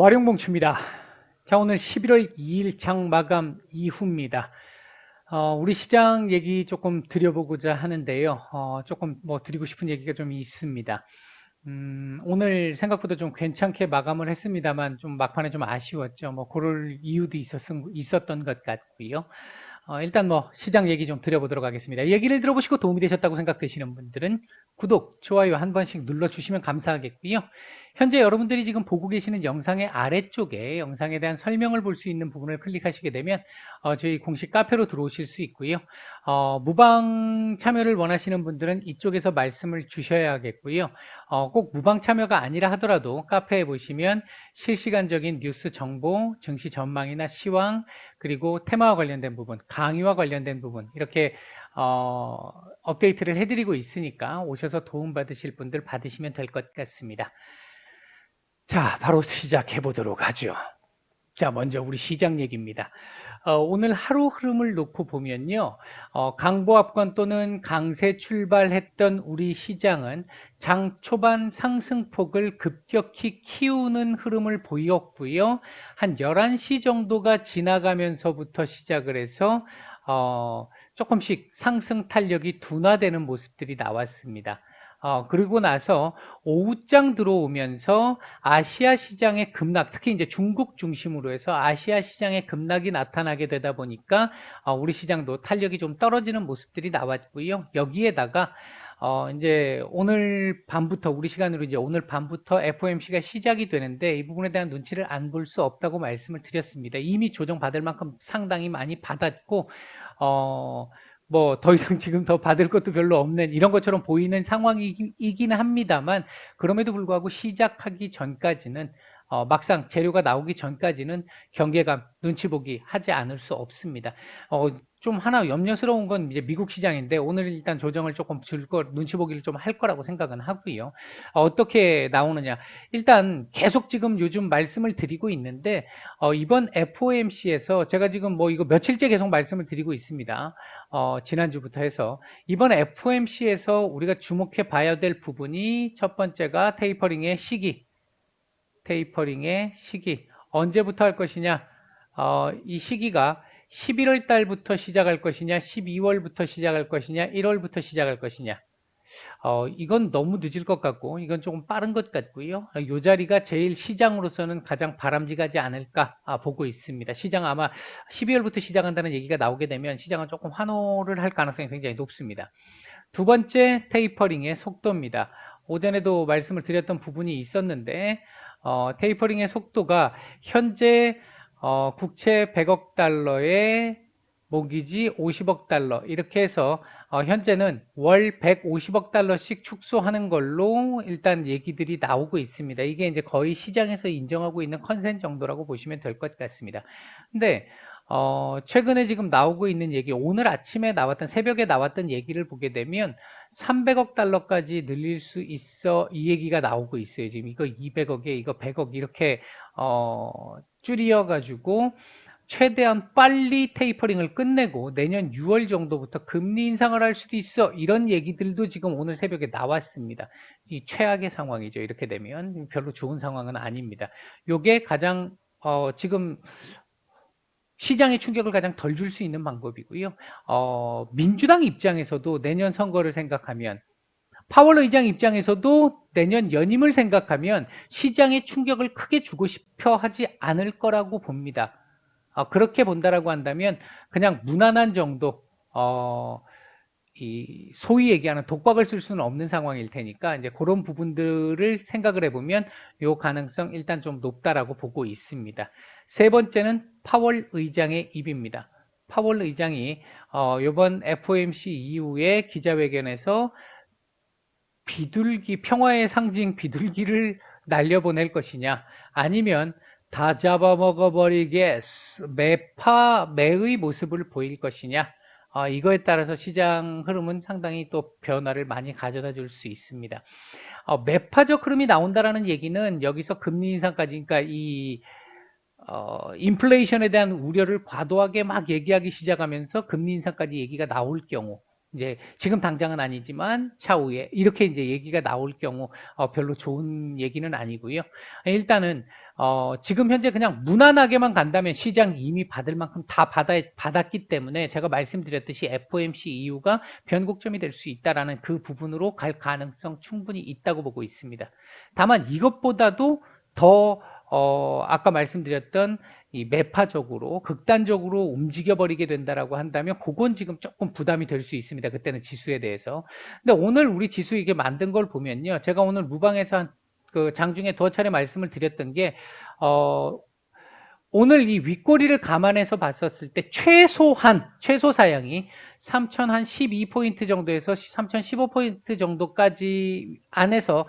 와룡봉추입니다. 자, 오늘 11월 2일 장 마감 이후입니다. 우리 시장 얘기 조금 드려보고자 하는데요. 조금 드리고 싶은 얘기가 좀 있습니다. 오늘 생각보다 좀 괜찮게 마감을 했습니다만 좀 막판에 좀 아쉬웠죠. 그럴 이유도 있었던 것 같고요. 일단 시장 얘기 좀 드려보도록 하겠습니다. 얘기를 들어보시고 도움이 되셨다고 생각되시는 분들은 구독, 좋아요 한 번씩 눌러주시면 감사하겠고요. 현재 여러분들이 지금 보고 계시는 영상의 아래쪽에 영상에 대한 설명을 볼 수 있는 부분을 클릭하시게 되면 저희 공식 카페로 들어오실 수 있고요. 무방 참여를 원하시는 분들은 이쪽에서 말씀을 주셔야겠고요. 꼭 무방 참여가 아니라 하더라도 카페에 보시면 실시간적인 뉴스 정보, 증시 전망이나 시황, 그리고 테마와 관련된 부분, 강의와 관련된 부분 이렇게 업데이트를 해드리고 있으니까 오셔서 도움받으실 분들 받으시면 될 것 같습니다. 자, 바로 시작해 보도록 하죠. 자, 먼저 우리 시장 얘기입니다. 오늘 하루 흐름을 놓고 보면요. 강보합권 또는 강세 출발했던 우리 시장은 장 초반 상승폭을 급격히 키우는 흐름을 보였고요. 한 11시 정도가 지나가면서부터 시작을 해서 조금씩 상승 탄력이 둔화되는 모습들이 나왔습니다. 그리고 나서 오후장 들어오면서 아시아 시장의 급락, 특히 이제 중국 중심으로 해서 아시아 시장의 급락이 나타나게 되다 보니까 우리 시장도 탄력이 좀 떨어지는 모습들이 나왔고요. 여기에다가 이제 오늘 밤부터 우리 시간으로 이제 오늘 밤부터 FOMC가 시작이 되는데 이 부분에 대한 눈치를 안 볼 수 없다고 말씀을 드렸습니다. 이미 조정받을 만큼 상당히 많이 받았고 더 이상 지금 더 받을 것도 별로 없는 이런 것처럼 보이는 상황이긴 합니다만 그럼에도 불구하고 시작하기 전까지는 막상 재료가 나오기 전까지는 경계감, 눈치 보기 하지 않을 수 없습니다. 좀 하나 염려스러운 건 이제 미국 시장인데 오늘 일단 조정을 조금 눈치 보기를 좀 할 거라고 생각은 하고요. 어떻게 나오느냐. 일단 계속 지금 요즘 말씀을 드리고 있는데 이번 FOMC에서 제가 지금 이거 며칠째 계속 말씀을 드리고 있습니다. 지난주부터 해서 이번 FOMC에서 우리가 주목해 봐야 될 부분이 첫 번째가 테이퍼링의 시기. 언제부터 할 것이냐? 이 시기가 11월 달부터 시작할 것이냐, 12월부터 시작할 것이냐, 1월부터 시작할 것이냐. 이건 너무 늦을 것 같고, 이건 조금 빠른 것 같고요. 이 자리가 제일 시장으로서는 가장 바람직하지 않을까 보고 있습니다. 시장 아마 12월부터 시작한다는 얘기가 나오게 되면 시장은 조금 환호를 할 가능성이 굉장히 높습니다. 두 번째 테이퍼링의 속도입니다. 오전에도 말씀을 드렸던 부분이 있었는데 테이퍼링의 속도가 현재 국채 100억 달러에 모기지 50억 달러 이렇게 해서 현재는 월 150억 달러씩 축소하는 걸로 일단 얘기들이 나오고 있습니다. 이게 이제 거의 시장에서 인정하고 있는 컨센 정도라고 보시면 될 것 같습니다. 근데 최근에 지금 나오고 있는 얘기, 오늘 아침에 나왔던 새벽에 나왔던 얘기를 보게 되면 300억 달러까지 늘릴 수 있어 이 얘기가 나오고 있어요. 지금 이거 200억에 이거 100억 이렇게 줄여 가지고 최대한 빨리 테이퍼링을 끝내고 내년 6월 정도부터 금리 인상을 할 수도 있어 이런 얘기들도 지금 오늘 새벽에 나왔습니다. 이 최악의 상황이죠. 이렇게 되면 별로 좋은 상황은 아닙니다. 요게 가장 지금 시장의 충격을 가장 덜 줄 수 있는 방법이고요. 민주당 입장에서도 내년 선거를 생각하면 파월 의장 입장에서도 내년 연임을 생각하면 시장의 충격을 크게 주고 싶어 하지 않을 거라고 봅니다. 그렇게 본다라고 한다면 그냥 무난한 정도 이 소위 얘기하는 독박을 쓸 수는 없는 상황일 테니까 이제 그런 부분들을 생각을 해보면 요 가능성 일단 좀 높다라고 보고 있습니다. 세 번째는 파월 의장의 입입니다. 파월 의장이 이번 FOMC 이후에 기자회견에서 평화의 상징 비둘기를 날려보낼 것이냐 아니면 다 잡아먹어버리게 매의 모습을 보일 것이냐 이거에 따라서 시장 흐름은 상당히 또 변화를 많이 가져다 줄 수 있습니다. 매파적 흐름이 나온다라는 얘기는 여기서 금리 인상까지 그러니까 이 인플레이션에 대한 우려를 과도하게 막 얘기하기 시작하면서 금리 인상까지 얘기가 나올 경우 이제 지금 당장은 아니지만 차후에 이렇게 이제 얘기가 나올 경우 별로 좋은 얘기는 아니고요. 일단은 지금 현재 그냥 무난하게만 간다면 시장이 이미 받을 만큼 다 받았기 때문에 제가 말씀드렸듯이 FOMC 이후가 변곡점이 될 수 있다라는 그 부분으로 갈 가능성 충분히 있다고 보고 있습니다. 다만 이것보다도 더 아까 말씀드렸던 이 매파적으로 극단적으로 움직여 버리게 된다라고 한다면 그건 지금 조금 부담이 될 수 있습니다. 그때는 지수에 대해서. 근데 오늘 우리 지수 이게 만든 걸 보면요. 제가 오늘 무방에서 그 장중에 두어 차례 말씀을 드렸던 게 오늘 이 윗꼬리를 감안해서 봤었을 때 최소 사양이 3012포인트 정도에서 3015포인트 정도까지 안에서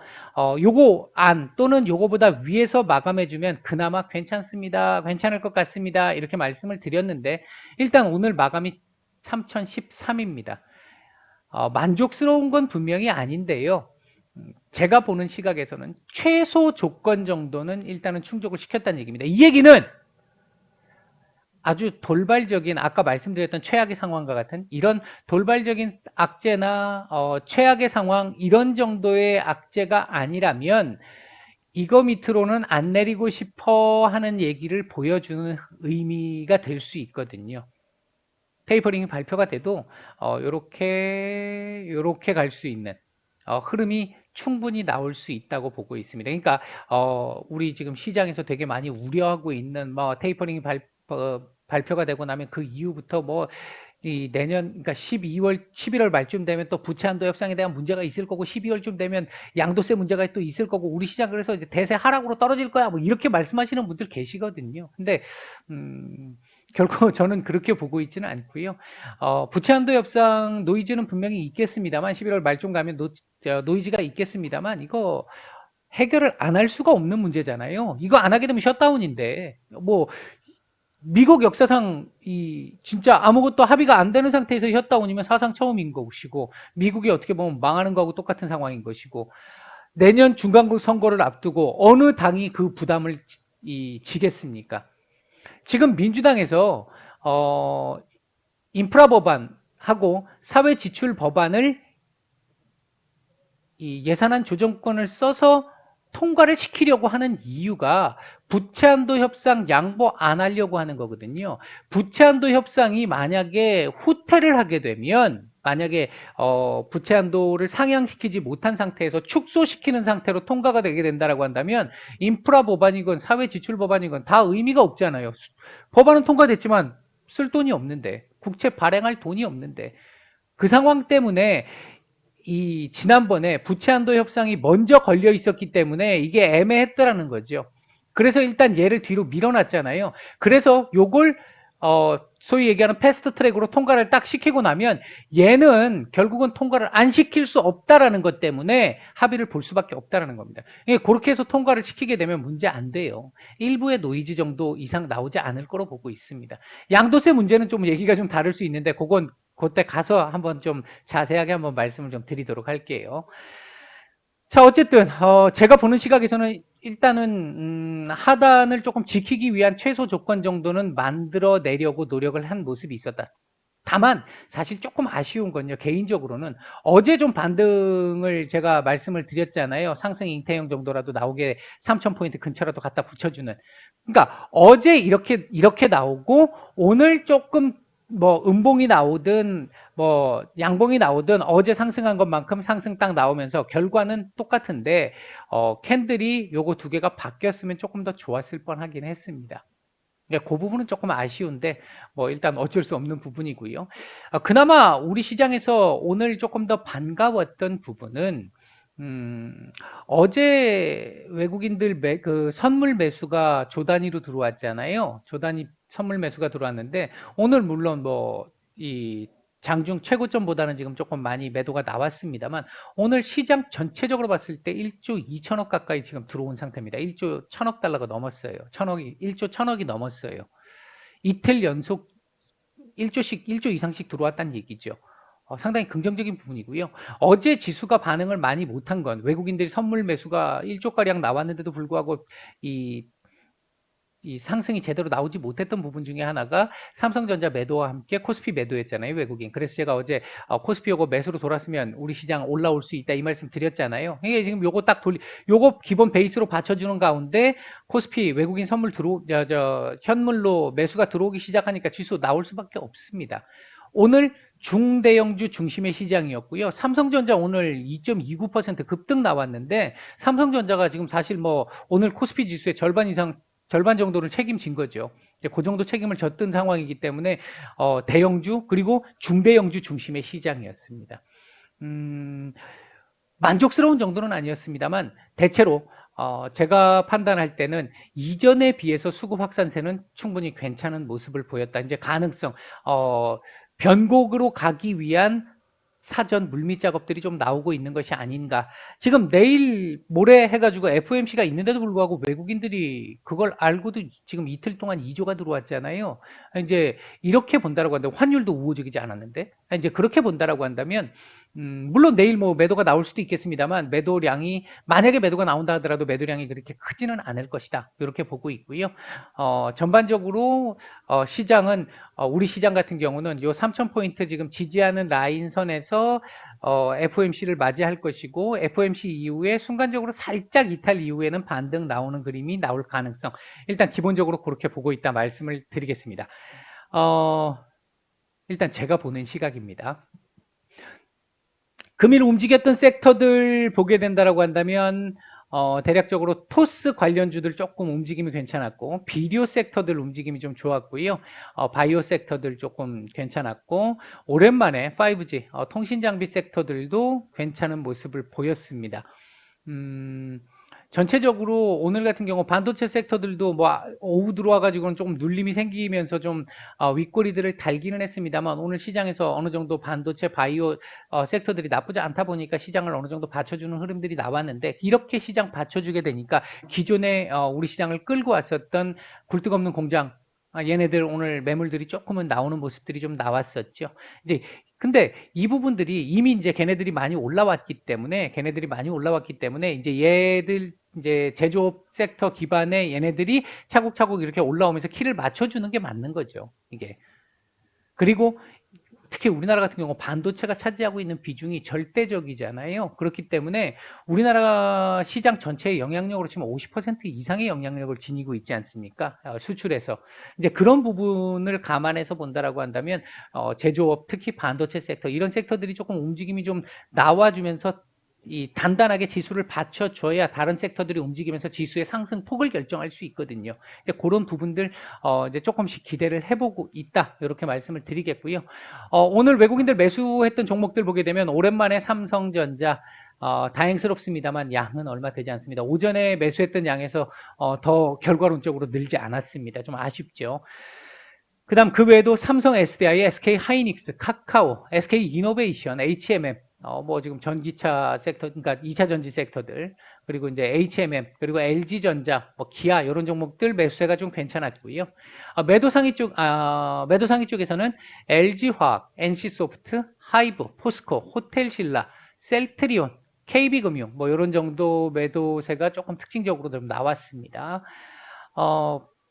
요거 안 또는 요거보다 위에서 마감해주면 그나마 괜찮습니다. 괜찮을 것 같습니다. 이렇게 말씀을 드렸는데 일단 오늘 마감이 3013입니다. 만족스러운 건 분명히 아닌데요. 제가 보는 시각에서는 최소 조건 정도는 일단은 충족을 시켰다는 얘기입니다. 이 얘기는 아주 돌발적인 아까 말씀드렸던 최악의 상황과 같은 이런 돌발적인 악재나 최악의 상황 이런 정도의 악재가 아니라면 이거 밑으로는 안 내리고 싶어 하는 얘기를 보여주는 의미가 될 수 있거든요. 테이퍼링이 발표가 돼도 요렇게 갈 수 있는 흐름이 충분히 나올 수 있다고 보고 있습니다. 그러니까 우리 지금 시장에서 되게 많이 우려하고 있는 뭐 테이퍼링이 발표가 되고 나면 그 이후부터 뭐 이 내년 그러니까 11월 말쯤 되면 또 부채 한도 협상에 대한 문제가 있을 거고 12월쯤 되면 양도세 문제가 또 있을 거고 우리 시장 그래서 이제 대세 하락으로 떨어질 거야 뭐 이렇게 말씀하시는 분들 계시거든요. 근데 결코 저는 그렇게 보고 있지는 않고요. 부채 한도 협상 노이즈는 분명히 있겠습니다만 11월 말쯤 가면 노이즈가 있겠습니다만 이거 해결을 안 할 수가 없는 문제잖아요. 이거 안 하게 되면 셧다운인데 뭐 미국 역사상 이 진짜 아무것도 합의가 안 되는 상태에서 셧다운이면 사상 처음인 것이고 미국이 어떻게 보면 망하는 거하고 똑같은 상황인 것이고 내년 중간국 선거를 앞두고 어느 당이 그 부담을 지겠습니까? 지금 민주당에서 인프라 법안하고 사회 지출 법안을 이 예산안 조정권을 써서 통과를 시키려고 하는 이유가 부채한도 협상 양보 안 하려고 하는 거거든요. 부채한도 협상이 만약에 후퇴를 하게 되면 만약에 부채한도를 상향시키지 못한 상태에서 축소시키는 상태로 통과가 되게 된다라고 한다면 인프라 법안이건 사회 지출 법안이건 다 의미가 없잖아요. 법안은 통과됐지만 쓸 돈이 없는데 국채 발행할 돈이 없는데 그 상황 때문에 이 지난번에 부채한도 협상이 먼저 걸려 있었기 때문에 이게 애매했더라는 거죠. 그래서 일단 얘를 뒤로 밀어놨잖아요. 그래서 요걸 소위 얘기하는 패스트 트랙으로 통과를 딱 시키고 나면 얘는 결국은 통과를 안 시킬 수 없다라는 것 때문에 합의를 볼 수밖에 없다라는 겁니다. 그렇게 해서 통과를 시키게 되면 문제 안 돼요. 일부의 노이즈 정도 이상 나오지 않을 거로 보고 있습니다. 양도세 문제는 좀 얘기가 좀 다를 수 있는데 그건 그때 가서 한번 좀 자세하게 한번 말씀을 좀 드리도록 할게요. 자, 어쨌든 제가 보는 시각에서는 일단은 하단을 조금 지키기 위한 최소 조건 정도는 만들어내려고 노력을 한 모습이 있었다. 다만 사실 조금 아쉬운 건요. 개인적으로는 어제 좀 반등을 제가 말씀을 드렸잖아요. 상승 잉태형 정도라도 나오게 3,000포인트 근처라도 갖다 붙여주는. 그러니까 어제 이렇게 나오고 오늘 조금 뭐 음봉이 나오든 뭐 양봉이 나오든 어제 상승한 것만큼 상승 딱 나오면서 결과는 똑같은데 캔들이 요거 두 개가 바뀌었으면 조금 더 좋았을 뻔하긴 했습니다. 그 부분은 조금 아쉬운데 뭐 일단 어쩔 수 없는 부분이고요. 그나마 우리 시장에서 오늘 조금 더 반가웠던 부분은 어제 외국인들 그 선물 매수가 조 단위로 들어왔잖아요. 조 단위 선물 매수가 들어왔는데 오늘 물론 뭐 이 장중 최고점보다는 지금 조금 많이 매도가 나왔습니다만 오늘 시장 전체적으로 봤을 때 1조 2천억 가까이 지금 들어온 상태입니다. 1조 1천억 달러가 넘었어요. 1조 1천억이 넘었어요. 이틀 연속 1조 이상씩 들어왔다는 얘기죠. 상당히 긍정적인 부분이고요. 어제 지수가 반응을 많이 못한 건 외국인들이 선물 매수가 1조가량 나왔는데도 불구하고 이 이 상승이 제대로 나오지 못했던 부분 중에 하나가 삼성전자 매도와 함께 코스피 매도였잖아요, 외국인. 그래서 제가 어제 코스피 요거 매수로 돌았으면 우리 시장 올라올 수 있다 이 말씀 드렸잖아요. 이게 지금 요거 딱 요거 기본 베이스로 받쳐주는 가운데 코스피 외국인 선물 현물로 매수가 들어오기 시작하니까 지수 나올 수밖에 없습니다. 오늘 중대형주 중심의 시장이었고요. 삼성전자 오늘 2.29% 급등 나왔는데 삼성전자가 지금 사실 뭐 오늘 코스피 지수의 절반 정도를 책임진 거죠. 이제 그 정도 책임을 졌던 상황이기 때문에 대형주 그리고 중대형주 중심의 시장이었습니다. 만족스러운 정도는 아니었습니다만 대체로 제가 판단할 때는 이전에 비해서 수급 확산세는 충분히 괜찮은 모습을 보였다. 이제 가능성 변곡으로 가기 위한 사전 물밑 작업들이 좀 나오고 있는 것이 아닌가. 지금 내일 모레 해가지고 FOMC가 있는데도 불구하고 외국인들이 그걸 알고도 지금 이틀 동안 2조가 들어왔잖아요. 이제 이렇게 본다라고 한다면 환율도 우호적이지 않았는데 이제 그렇게 본다라고 한다면 물론 내일 뭐 매도가 나올 수도 있겠습니다만 매도량이 만약에 매도가 나온다 하더라도 매도량이 그렇게 크지는 않을 것이다. 이렇게 보고 있고요. 전반적으로 시장은 우리 시장 같은 경우는 요 3,000포인트 지금 지지하는 라인선에서 FOMC를 맞이할 것이고 FOMC 이후에 순간적으로 살짝 이탈 이후에는 반등 나오는 그림이 나올 가능성 일단 기본적으로 그렇게 보고 있다 말씀을 드리겠습니다. 일단 제가 보는 시각입니다. 금일 움직였던 섹터들 보게 된다라고 한다면 대략적으로 토스 관련주들 조금 움직임이 괜찮았고 비디오 섹터들 움직임이 좀 좋았고요. 바이오 섹터들 조금 괜찮았고 오랜만에 5G 통신장비 섹터들도 괜찮은 모습을 보였습니다. 전체적으로 오늘 같은 경우 반도체 섹터들도 뭐 오후 들어와가지고는 조금 눌림이 생기면서 좀 윗꼬리들을 달기는 했습니다만 오늘 시장에서 어느 정도 반도체 바이오 섹터들이 나쁘지 않다 보니까 시장을 어느 정도 받쳐주는 흐름들이 나왔는데 이렇게 시장 받쳐주게 되니까 기존에 우리 시장을 끌고 왔었던 굴뚝 없는 공장 얘네들 오늘 매물들이 조금은 나오는 모습들이 좀 나왔었죠. 이제 근데 이 부분들이 이미 이제 걔네들이 많이 올라왔기 때문에 이제 얘들 이제 제조업 섹터 기반의 얘네들이 차곡차곡 이렇게 올라오면서 키를 맞춰주는 게 맞는 거죠. 이게. 그리고 특히 우리나라 같은 경우 반도체가 차지하고 있는 비중이 절대적이잖아요. 그렇기 때문에 우리나라 시장 전체의 영향력으로 치면 50% 이상의 영향력을 지니고 있지 않습니까? 수출에서. 이제 그런 부분을 감안해서 본다라고 한다면 제조업, 특히 반도체 섹터 이런 섹터들이 조금 움직임이 좀 나와주면서 이 단단하게 지수를 받쳐줘야 다른 섹터들이 움직이면서 지수의 상승폭을 결정할 수 있거든요. 이제 그런 부분들 이제 조금씩 기대를 해보고 있다 이렇게 말씀을 드리겠고요. 오늘 외국인들 매수했던 종목들 보게 되면 오랜만에 삼성전자 다행스럽습니다만 양은 얼마 되지 않습니다. 오전에 매수했던 양에서 더 결과론적으로 늘지 않았습니다. 좀 아쉽죠. 그 다음 그 외에도 삼성 SDI, SK 하이닉스, 카카오, SK 이노베이션, HMM 뭐 지금 전기차 섹터, 그러니까 2차 전지 섹터들, 그리고 이제 HMM, 그리고 LG전자, 뭐 기아 이런 종목들 매수세가 좀 괜찮았고요. 매도상위 쪽에서는 LG화학, NC소프트, 하이브, 포스코, 호텔신라, 셀트리온, KB금융 뭐 이런 정도 매도세가 조금 특징적으로 좀 나왔습니다.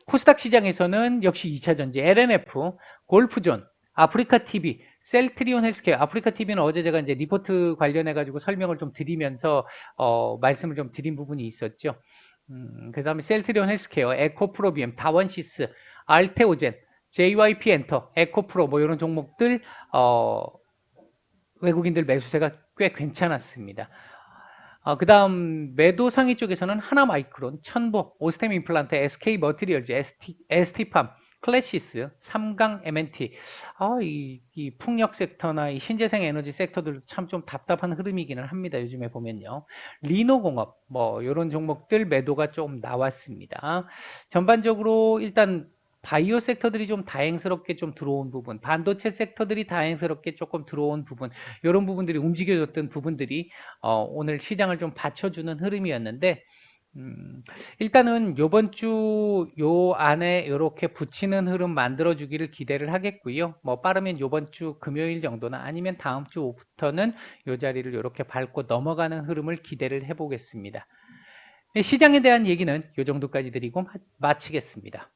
코스닥 시장에서는 역시 2차 전지, LNF, 골프존, 아프리카 TV, 셀트리온 헬스케어. 아프리카 TV는 어제 제가 이제 리포트 관련해 가지고 설명을 좀 드리면서 말씀을 좀 드린 부분이 있었죠. 그다음에 셀트리온 헬스케어, 에코프로비엠, 다원시스, 알테오젠, JYP 엔터, 에코프로 뭐 이런 종목들 외국인들 매수세가 꽤 괜찮았습니다. 그 다음 매도 상위 쪽에서는 하나마이크론, 천보, 오스템 임플란트, SK 머티리얼즈, ST팜, 클래시스, 삼강 M&T. 이 풍력 섹터나 이 신재생 에너지 섹터들도 참 좀 답답한 흐름이기는 합니다. 요즘에 보면요. 리노공업, 뭐 이런 종목들 매도가 좀 나왔습니다. 전반적으로 일단 바이오 섹터들이 좀 다행스럽게 좀 들어온 부분, 반도체 sek터들이 다행스럽게 조금 들어온 부분, 이런 부분들이 움직여졌던 부분들이 오늘 시장을 좀 받쳐주는 흐름이었는데 일단은 요번 주 요 안에 이렇게 붙이는 흐름 만들어 주기를 기대를 하겠고요. 뭐 빠르면 요번 주 금요일 정도나 아니면 다음 주 오후부터는 요 자리를 이렇게 밟고 넘어가는 흐름을 기대를 해보겠습니다. 시장에 대한 얘기는 이 정도까지 드리고 마치겠습니다.